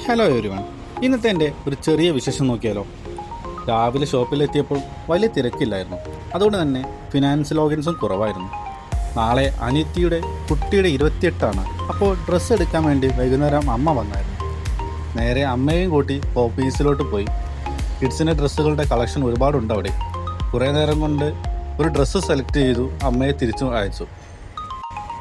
Hello everyone, ഇന്നത്തെ എൻ്റെ ഒരു ചെറിയ വിശേഷം നോക്കിയാലോ. രാവിലെ ഷോപ്പിലെത്തിയപ്പോൾ വലിയ തിരക്കില്ലായിരുന്നു. അതുകൊണ്ട് തന്നെ ഫിനാൻസ് ലോഗിൻസും കുറവായിരുന്നു. നാളെ അനിയത്തിയുടെ കുട്ടിയുടെ 28ആണ്. അപ്പോൾ ഡ്രസ്സ് എടുക്കാൻ വേണ്ടി വൈകുന്നേരം അമ്മ വന്നായിരുന്നു. നേരെ അമ്മയും കൂട്ടി ഓഫീസിലോട്ട് പോയി. കിഡ്സിൻ്റെ ഡ്രസ്സുകളുടെ കളക്ഷൻ ഒരുപാടുണ്ട് അവിടെ. കുറേ നേരം കൊണ്ട് ഒരു ഡ്രസ്സ് സെലക്ട് ചെയ്തു, അമ്മയെ തിരിച്ചു അയച്ചു.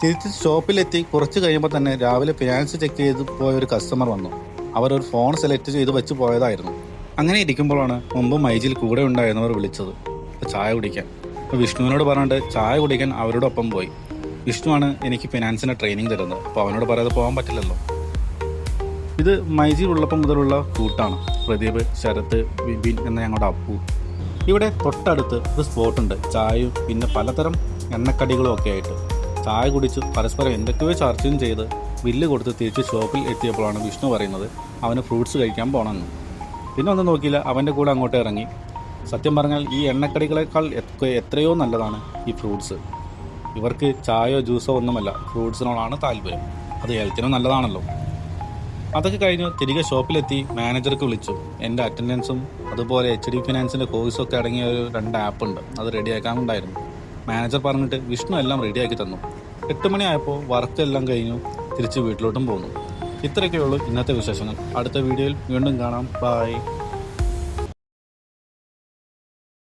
തിരിച്ച് ഷോപ്പിലെത്തി കുറച്ച് കഴിയുമ്പോൾ തന്നെ രാവിലെ ഫിനാൻസ് ചെക്ക് ചെയ്ത് പോയ ഒരു കസ്റ്റമർ വന്നു. അവരൊരു ഫോൺ സെലക്ട് ചെയ്ത് വെച്ച് പോയതായിരുന്നു. അങ്ങനെ ഇരിക്കുമ്പോഴാണ് മുമ്പ് മൈജിൽ കൂടെ ഉണ്ടായിരുന്നവർ വിളിച്ചത് ചായ കുടിക്കാൻ. അപ്പോൾ വിഷ്ണുവിനോട് പറഞ്ഞിട്ട് ചായ കുടിക്കാൻ അവരോടൊപ്പം പോയി. വിഷ്ണുവാണ് എനിക്ക് ഫിനാൻസിൻ്റെ ട്രെയിനിങ് തരുന്നത്. അപ്പോൾ അവനോട് പറയാതെ പോകാൻ പറ്റില്ലല്ലോ. ഇത് മൈജിയിൽ ഉള്ളപ്പം മുതലുള്ള കൂട്ടാണ്. പ്രദീപ്, ശരത്ത്, വിപിൻ എന്ന ഞങ്ങളുടെ അപ്പു. ഇവിടെ തൊട്ടടുത്ത് ഒരു സ്പോട്ടുണ്ട്. ചായയും പിന്നെ പലതരം എണ്ണക്കടികളും ഒക്കെ ആയിട്ട്. ചായ കുടിച്ച് പരസ്പരം എന്തൊക്കെയോ ചർച്ചയും ചെയ്ത് ബില്ല് കൊടുത്ത് തിരിച്ച് ഷോപ്പിൽ എത്തിയപ്പോഴാണ് വിഷ്ണു പറയുന്നത് അവന് ഫ്രൂട്ട്സ് കഴിക്കാൻ പോകണമെന്ന്. പിന്നെ ഒന്നും നോക്കിയില്ല, അവൻ്റെ കൂടെ അങ്ങോട്ട് ഇറങ്ങി. സത്യം പറഞ്ഞാൽ ഈ എണ്ണക്കടികളെക്കാൾ എത്രയോ നല്ലതാണ് ഈ ഫ്രൂട്ട്സ്. ഇവർക്ക് ചായയോ ജ്യൂസോ ഒന്നുമല്ല, ഫ്രൂട്ട്സിനോടാണ് താല്പര്യം. അത് ഹെൽത്തിനും നല്ലതാണല്ലോ. അതൊക്കെ കഴിഞ്ഞ് തിരികെ ഷോപ്പിലെത്തി മാനേജർക്ക് വിളിച്ചു. എൻ്റെ അറ്റൻഡൻസും അതുപോലെ HD ഫിനാൻസിൻ്റെ കോഴ്സൊക്കെ അടങ്ങിയ ഒരു 2 ആപ്പുണ്ട്, അത് റെഡിയാക്കാനുണ്ടായിരുന്നു. മാനേജർ പറഞ്ഞിട്ട് വിഷ്ണു എല്ലാം റെഡിയാക്കി തന്നു. 8 മണിയായപ്പോൾ വർക്കെല്ലാം കഴിഞ്ഞു തിരിച്ച് വീട്ടിലോട്ടും പോന്നു. ഇത്രയൊക്കെയുള്ളൂ ഇന്നത്തെ വിശേഷങ്ങൾ. അടുത്ത വീഡിയോയിൽ വീണ്ടും കാണാം. ബൈ.